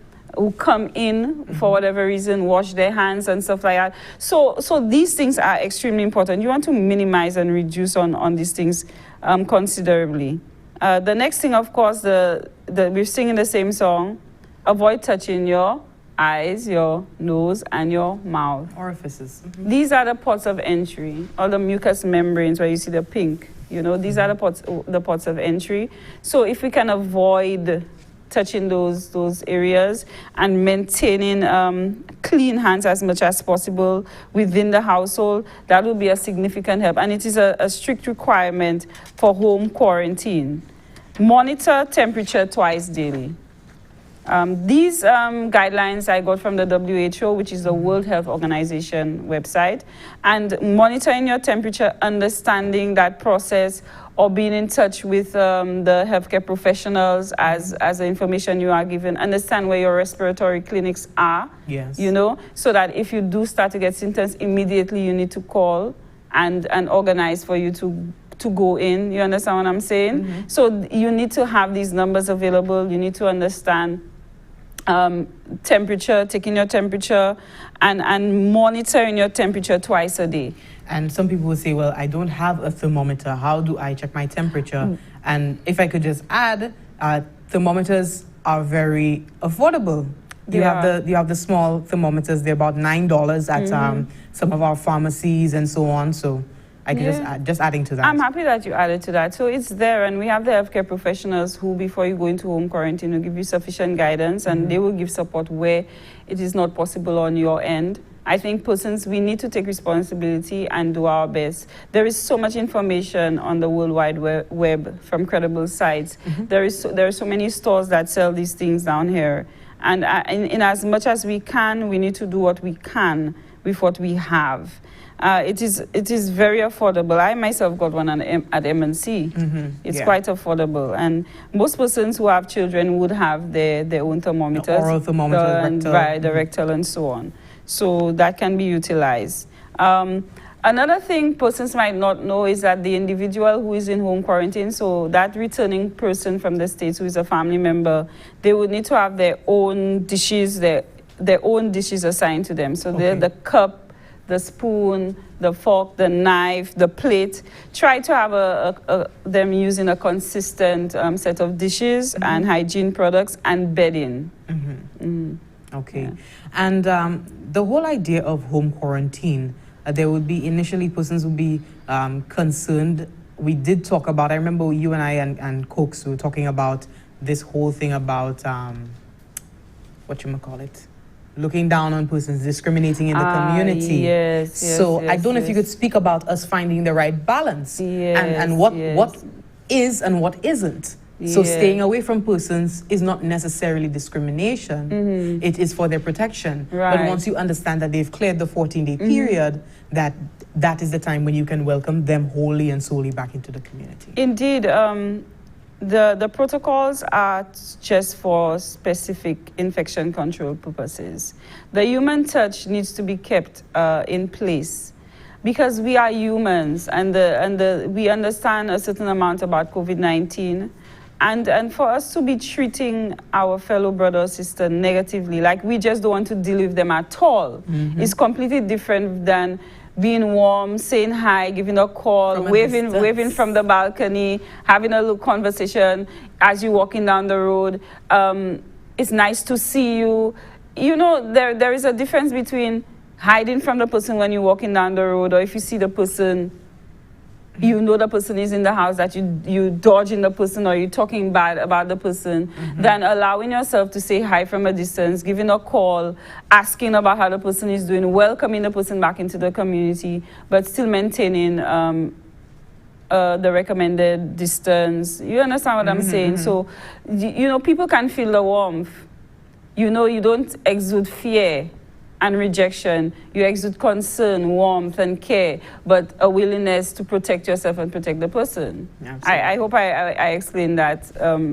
Speaker 21: in for whatever reason wash their hands and stuff like that. So these things are extremely important. You want to minimize and reduce on these things considerably. The next thing, of course, we're singing the same song. Avoid touching your eyes, your nose, and your mouth.
Speaker 1: Orifices.
Speaker 21: These are the ports of entry, or the mucous membranes where you see the pink. You know, these are the ports of entry. So if we can avoid touching those areas and maintaining clean hands as much as possible within the household, that will be a significant help. And it is a strict requirement for home quarantine. Monitor temperature twice daily. These guidelines I got from the WHO, which is the World Health Organization website. And monitoring your temperature, understanding that process, or being in touch with the healthcare professionals as the information you are given. Understand where your respiratory clinics are,
Speaker 1: yes.
Speaker 21: You know, so that if you do start to get symptoms, immediately you need to call and organize for you to go in. You understand what I'm saying? So you need to have these numbers available. You need to understand temperature, taking your temperature, and monitoring your temperature twice a day.
Speaker 1: And some people will say, well, I don't have a thermometer. How do I check my temperature? And if I could just add, thermometers are very affordable. You have the small thermometers. They're about $9 at some of our pharmacies and so on. So I could just adding to that.
Speaker 21: I'm happy that you added to that. So it's there, and we have the healthcare professionals who, before you go into home quarantine, will give you sufficient guidance, and they will give support where it is not possible on your end. I think we need to take responsibility and do our best. There is so much information on the World Wide Web from credible sites. There are so many stores that sell these things down here. And in as much as we can, we need to do what we can with what we have. It is very affordable. I myself got one at MNC. It's quite affordable. And most persons who have children would have their own thermometers.
Speaker 1: The oral thermometer,
Speaker 21: rectal. The rectal and so on. So that can be utilized. Another thing persons might not know is that the individual who is in home quarantine, so that returning person from the States who is a family member, they would need to have their own dishes, their own dishes assigned to them. So they're the cup, the spoon, the fork, the knife, the plate. Try to have them using a consistent set of dishes and hygiene products and bedding.
Speaker 1: Okay. Yeah. And the whole idea of home quarantine, there would be initially persons would be concerned. We did talk about, I remember you and I and Cokes were talking about this whole thing about, looking down on persons, discriminating in the community. So I don't know if you could speak about us finding the right balance and what is and what isn't. So staying away from persons is not necessarily discrimination. It is for their protection. But once you understand that they've cleared the 14-day period, that is the time when you can welcome them wholly and solely back into the community.
Speaker 21: Indeed. The protocols are just for specific infection control purposes. The human touch needs to be kept in place because we are humans and we understand a certain amount about COVID-19. And for us to be treating our fellow brother or sister negatively, like we just don't want to deal with them at all, is completely different than being warm, saying hi, giving a call, waving from the balcony, having a little conversation as you're walking down the road. It's nice to see you. You know, there is a difference between hiding from the person when you're walking down the road, or if you see the person, you know the person is in the house, that you dodging the person or you're talking bad about the person, than allowing yourself to say hi from a distance, giving a call, asking about how the person is doing, welcoming the person back into the community, but still maintaining the recommended distance. You understand what I'm saying? So, you know, people can feel the warmth. You know, you don't exude fear and rejection. You exude concern, warmth, and care, but a willingness to protect yourself and protect the person. I hope I explained that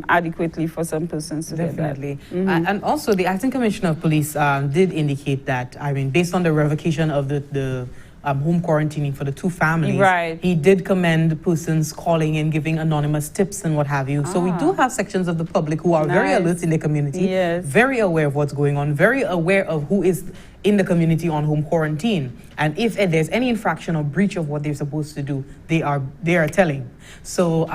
Speaker 21: adequately for some persons to
Speaker 1: Definitely.
Speaker 21: get that.
Speaker 1: And also, the Acting Commissioner of Police did indicate that, I mean, based on the revocation of the home quarantining for the two families, he did commend persons calling and giving anonymous tips and what have you. So we do have sections of the public who are very alert in their community, very aware of what's going on, very aware of who is in the community on home quarantine. And if there's any infraction or breach of what they're supposed to do, they are telling. So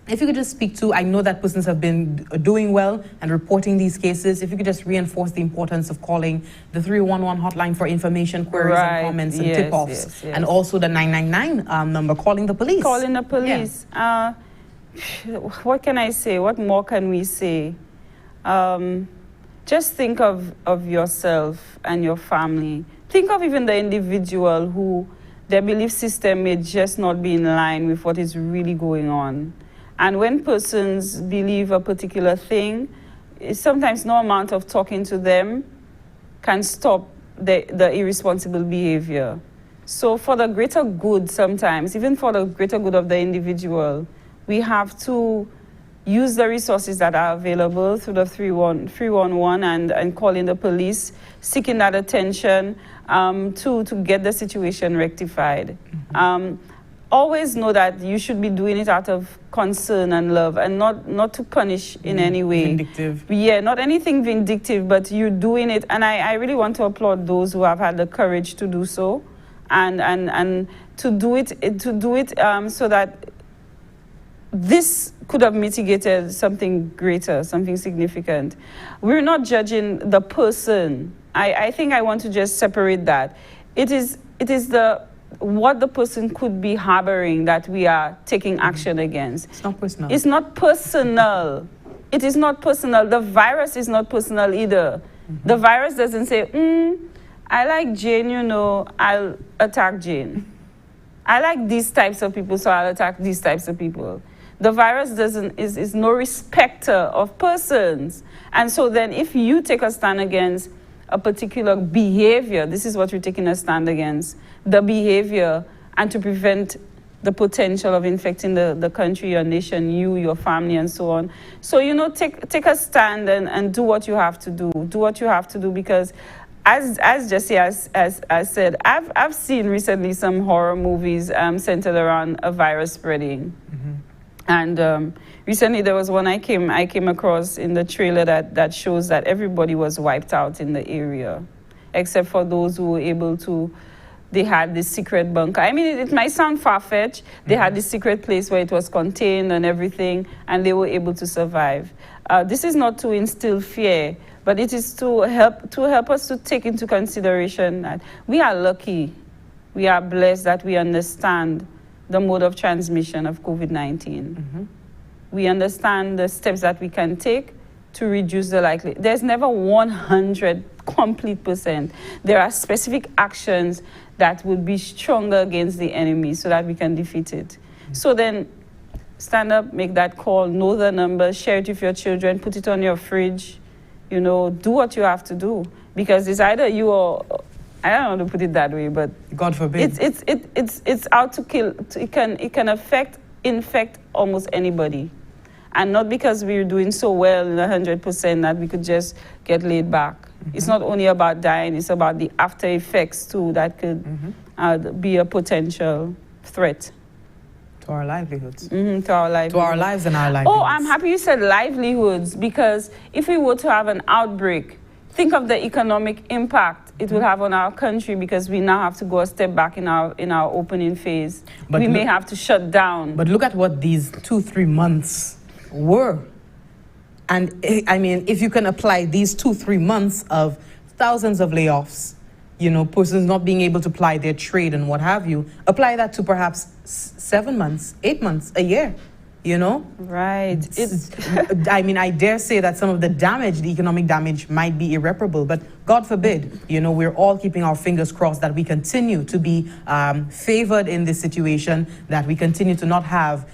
Speaker 1: If you could just speak to, I know that persons have been doing well and reporting these cases. If you could just reinforce the importance of calling the 311 hotline for information, queries, and comments and tip-offs. And also the 999 number, calling the police.
Speaker 21: Calling the police.
Speaker 1: Yeah.
Speaker 21: What can I say? What more can we say? Just think of yourself and your family. Think of even the individual who their belief system may just not be in line with what is really going on. And when persons believe a particular thing, sometimes no amount of talking to them can stop the irresponsible behavior. So for the greater good sometimes, even for the greater good of the individual, we have to use the resources that are available through the 311 and calling the police, seeking that attention to get the situation rectified. Always know that you should be doing it out of concern and love and not to punish in any way.
Speaker 1: Vindictive.
Speaker 21: Yeah, not anything vindictive, but you're doing it. And I really want to applaud those who have had the courage to do so and to do it so that this could have mitigated something greater, something significant. We're not judging the person. I think I want to just separate that. It is what the person could be harboring that we are taking action against.
Speaker 1: It's not personal.
Speaker 21: It's not personal. It is not personal. The virus is not personal either. The virus doesn't say, I like Jane, I'll attack Jane. I like these types of people, so I'll attack these types of people. The virus is no respecter of persons. And so then if you take a stand against a particular behavior, this is what you're taking a stand against, the behavior, and to prevent the potential of infecting the country, your nation, your family, and so on. So, take a stand and do what you have to do. Do what you have to do, because as Jesse has said, I've seen recently some horror movies centered around a virus spreading. And recently there was one I came across in the trailer that shows that everybody was wiped out in the area, except for those who were able to. They had this secret bunker. I mean, it might sound far-fetched. They had this secret place where it was contained and everything, and they were able to survive. This is not to instill fear, but it is to help us to take into consideration that we are lucky, we are blessed that we understand the mode of transmission of COVID-19. We understand the steps that we can take to reduce the likelihood. There's never 100 complete %. There are specific actions that would be stronger against the enemy so that we can defeat it. So then stand up, make that call, know the number, share it with your children, put it on your fridge, do what you have to do. Because it's either you or, I don't know how to put it that way, but
Speaker 1: God forbid.
Speaker 21: It's out to kill. It can infect almost anybody. And not because we're doing so well in 100% that we could just get laid back. It's not only about dying, it's about the after effects too that could be a potential threat.
Speaker 1: To our livelihoods.
Speaker 21: To our livelihoods.
Speaker 1: To our lives and our livelihoods.
Speaker 21: Oh, I'm happy you said livelihoods, because if we were to have an outbreak, think of the economic impact it will have on our country, because we now have to go a step back in our opening phase. But we may have to shut down.
Speaker 1: But look at what these 2-3 months were. And I mean, if you can apply these 2-3 months of thousands of layoffs, persons not being able to ply their trade and what have you, apply that to perhaps 7 months, 8 months, a year,
Speaker 21: Right.
Speaker 1: I mean, I dare say that some of the economic damage might be irreparable, but God forbid, we're all keeping our fingers crossed that we continue to be favored in this situation, that we continue to not have,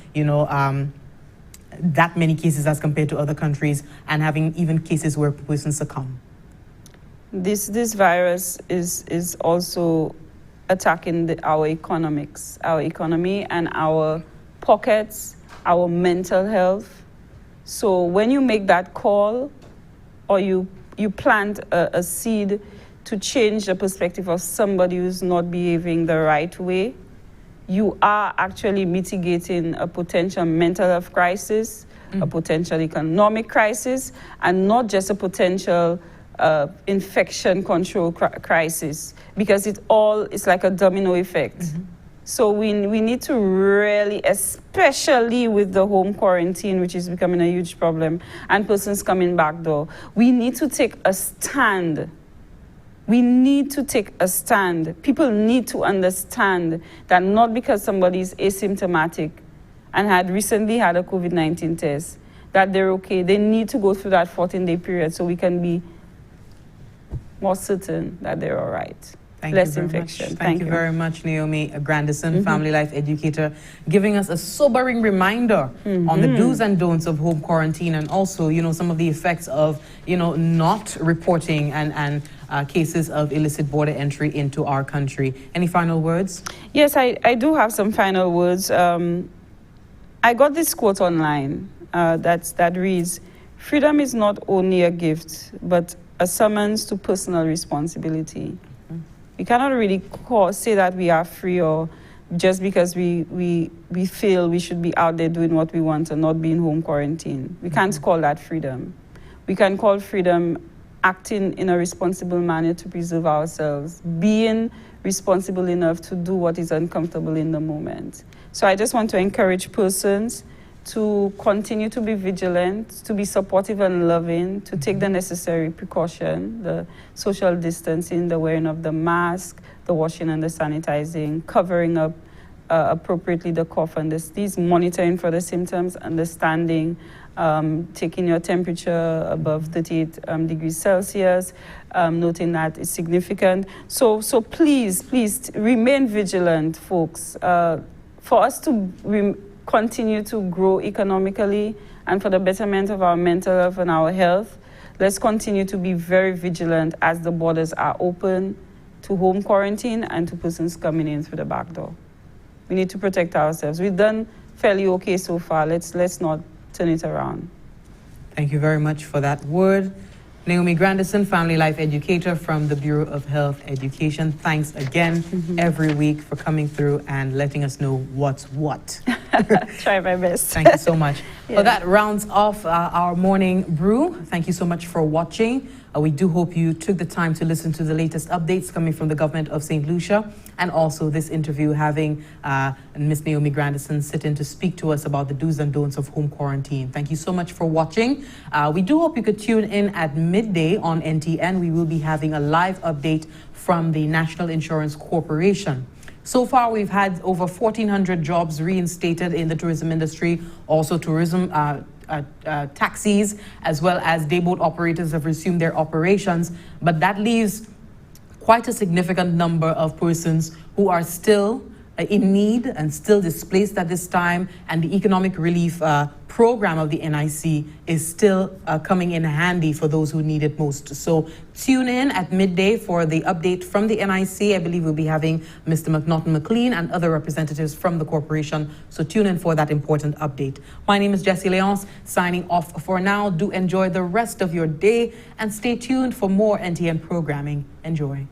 Speaker 1: that many cases as compared to other countries, and having even cases where persons succumb.
Speaker 21: This virus is also attacking our economics, our economy and our pockets, our mental health. So when you make that call, or you plant a seed to change the perspective of somebody who's not behaving the right way, you are actually mitigating a potential mental health crisis, a potential economic crisis, and not just a potential infection control crisis, because it's like a domino effect. So we need to really, especially with the home quarantine, which is becoming a huge problem, and persons coming back door, we need to take a stand. We need to take a stand. People need to understand that not because somebody is asymptomatic and had recently had a COVID-19 test, that they're okay. They need to go through that 14-day period so we can be more certain that they're all right. Less infection.
Speaker 1: Thank you very much, Naomi Grandison, family life educator, giving us a sobering reminder on the do's and don'ts of home quarantine, and also, some of the effects of, not reporting and cases of illicit border entry into our country. Any final words?
Speaker 21: Yes, I do have some final words. I got this quote online that reads, "Freedom is not only a gift, but a summons to personal responsibility." We cannot really say that we are free or just because we feel we should be out there doing what we want and not be in home quarantine. We can't call that freedom. We can call freedom acting in a responsible manner to preserve ourselves, being responsible enough to do what is uncomfortable in the moment. So I just want to encourage persons to continue to be vigilant, to be supportive and loving, to take the necessary precaution, the social distancing, the wearing of the mask, the washing and the sanitizing, covering up appropriately the cough and the sneeze, monitoring for the symptoms, understanding, taking your temperature above 38 degrees Celsius, noting that it's significant. So please remain vigilant, folks. For us to continue to grow economically and for the betterment of our mental health and our health, let's continue to be very vigilant as the borders are open to home quarantine and to persons coming in through the back door. We need to protect ourselves. We've done fairly okay so far. Let's not turn it around.
Speaker 1: Thank you very much for that word. Naomi Grandison, family life educator from the Bureau of Health Education. Thanks again every week for coming through and letting us know what's what.
Speaker 21: Try my best.
Speaker 1: Thank you so much. Well, that rounds off our morning brew. Thank you so much for watching. We do hope you took the time to listen to the latest updates coming from the government of St. Lucia, and also this interview having Ms. Naomi Grandison sit in to speak to us about the do's and don'ts of home quarantine. Thank you so much for watching. We do hope you could tune in at midday on NTN. We will be having a live update from the National Insurance Corporation. So far, we've had over 1,400 jobs reinstated in the tourism industry. Also, tourism taxis as well as dayboat operators have resumed their operations. But that leaves quite a significant number of persons who are still in need and still displaced at this time. And the economic relief program of the NIC is still coming in handy for those who need it most. So tune in at midday for the update from the NIC. I believe we'll be having Mr. McNaughton McLean and other representatives from the corporation. So tune in for that important update. My name is Jessie Leonce, signing off for now. Do enjoy the rest of your day and stay tuned for more NTN programming. Enjoy.